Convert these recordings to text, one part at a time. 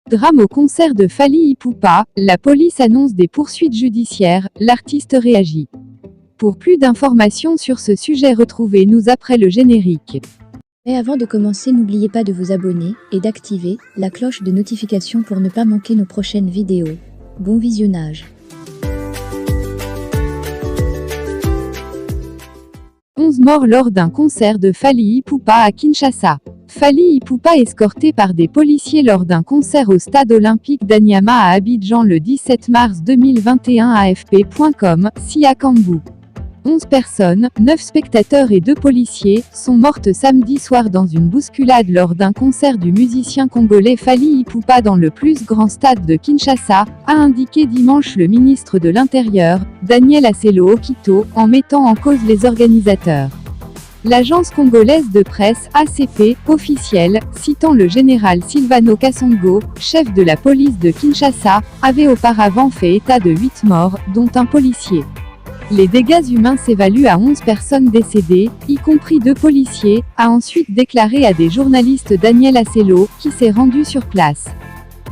Drame au concert de Fally Ipupa, la police annonce des poursuites judiciaires, l'artiste réagit. Pour plus d'informations sur ce sujet, retrouvez-nous après le générique. Mais avant de commencer, n'oubliez pas de vous abonner et d'activer la cloche de notification pour ne pas manquer nos prochaines vidéos. Bon visionnage. 11 morts lors d'un concert de Fally Ipupa à Kinshasa. Fally Ipupa escorté par des policiers lors d'un concert au stade olympique d'Anyama à Abidjan le 17 mars 2021 AFP.com, Siakambu. 11 personnes, 9 spectateurs et 2 policiers, sont mortes samedi soir dans une bousculade lors d'un concert du musicien congolais Fally Ipupa dans le plus grand stade de Kinshasa, a indiqué dimanche le ministre de l'Intérieur, Daniel Aselo Okito, en mettant en cause les organisateurs. L'agence congolaise de presse, ACP, officielle, citant le général Silvano Kasongo, chef de la police de Kinshasa, avait auparavant fait état de 8 morts, dont un policier. Les dégâts humains s'évaluent à 11 personnes décédées, y compris 2 policiers, a ensuite déclaré à des journalistes Daniel Aselo, qui s'est rendu sur place.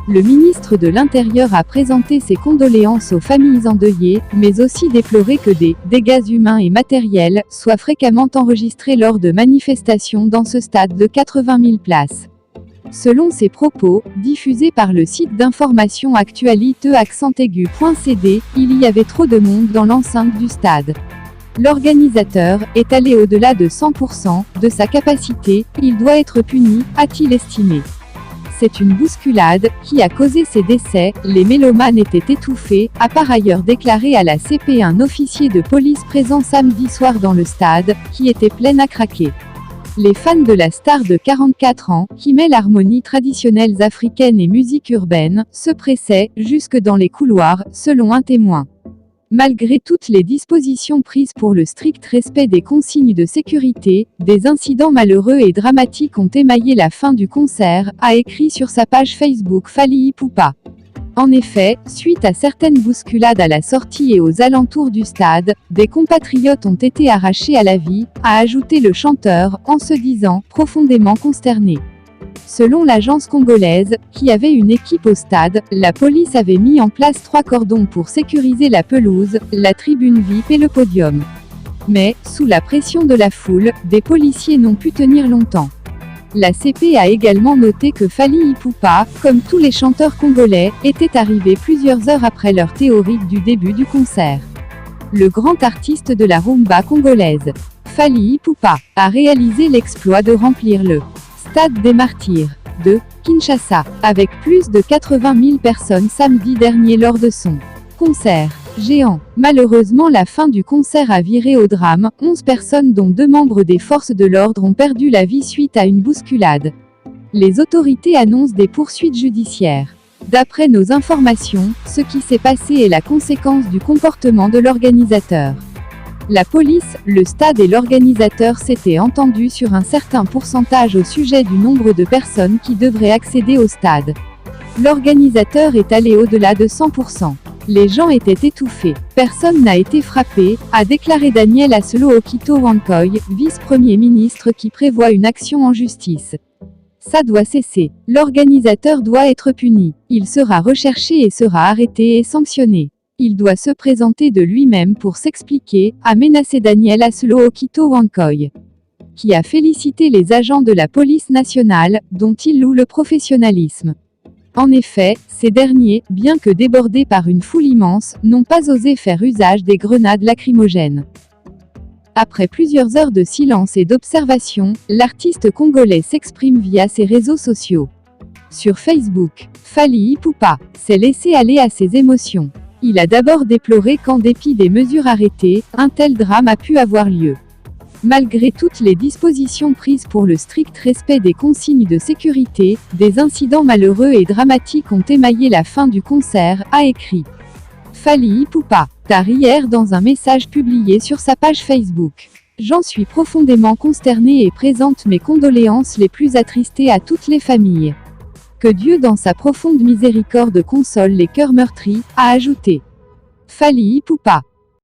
Le ministre de l'Intérieur a présenté ses condoléances aux familles endeuillées, mais aussi déploré que des dégâts humains et matériels soient fréquemment enregistrés lors de manifestations dans ce stade de 80 000 places. Selon ses propos, diffusés par le site d'information actualité-aigu.cd, il y avait trop de monde dans l'enceinte du stade. L'organisateur est allé au-delà de 100% de sa capacité, il doit être puni, a-t-il estimé. C'est une bousculade qui a causé ces décès, les mélomanes étaient étouffés, a par ailleurs déclaré à la CP un officier de police présent samedi soir dans le stade, qui était plein à craquer. Les fans de la star de 44 ans, qui mêle harmonies traditionnelles africaines et musique urbaine, se pressaient, jusque dans les couloirs, selon un témoin. Malgré toutes les dispositions prises pour le strict respect des consignes de sécurité, des incidents malheureux et dramatiques ont émaillé la fin du concert, a écrit sur sa page Facebook Fally Ipupa. En effet, suite à certaines bousculades à la sortie et aux alentours du stade, des compatriotes ont été arrachés à la vie, a ajouté le chanteur, en se disant « profondément consterné ». Selon l'agence congolaise, qui avait une équipe au stade, la police avait mis en place 3 cordons pour sécuriser la pelouse, la tribune VIP et le podium. Mais, sous la pression de la foule, des policiers n'ont pu tenir longtemps. La CP a également noté que Fally Ipupa, comme tous les chanteurs congolais, était arrivé plusieurs heures après l'heure théorique du début du concert. Le grand artiste de la rumba congolaise, Fally Ipupa, a réalisé l'exploit de remplir le Stade des Martyrs de Kinshasa, avec plus de 80 000 personnes samedi dernier lors de son concert géant. Malheureusement, la fin du concert a viré au drame, 11 personnes dont 2 membres des forces de l'ordre ont perdu la vie suite à une bousculade. Les autorités annoncent des poursuites judiciaires. D'après nos informations, ce qui s'est passé est la conséquence du comportement de l'organisateur. La police, le stade et l'organisateur s'étaient entendus sur un certain pourcentage au sujet du nombre de personnes qui devraient accéder au stade. L'organisateur est allé au-delà de 100%. Les gens étaient étouffés. Personne n'a été frappé, a déclaré Daniel Aselo Okito Wankoy, vice-premier ministre qui prévoit une action en justice. Ça doit cesser. L'organisateur doit être puni. Il sera recherché et sera arrêté et sanctionné. Il doit se présenter de lui-même pour s'expliquer, a menacé Daniel Aselo Okito Wankoy, qui a félicité les agents de la police nationale, dont il loue le professionnalisme. En effet, ces derniers, bien que débordés par une foule immense, n'ont pas osé faire usage des grenades lacrymogènes. Après plusieurs heures de silence et d'observation, l'artiste congolais s'exprime via ses réseaux sociaux. Sur Facebook, Fally Ipupa s'est laissé aller à ses émotions. Il a d'abord déploré qu'en dépit des mesures arrêtées, un tel drame a pu avoir lieu. Malgré toutes les dispositions prises pour le strict respect des consignes de sécurité, des incidents malheureux et dramatiques ont émaillé la fin du concert, a écrit Fally Ipupa, tard hier dans un message publié sur sa page Facebook. J'en suis profondément consterné et présente mes condoléances les plus attristées à toutes les familles. Que Dieu dans sa profonde miséricorde console les cœurs meurtris, a ajouté Fally Ipupa.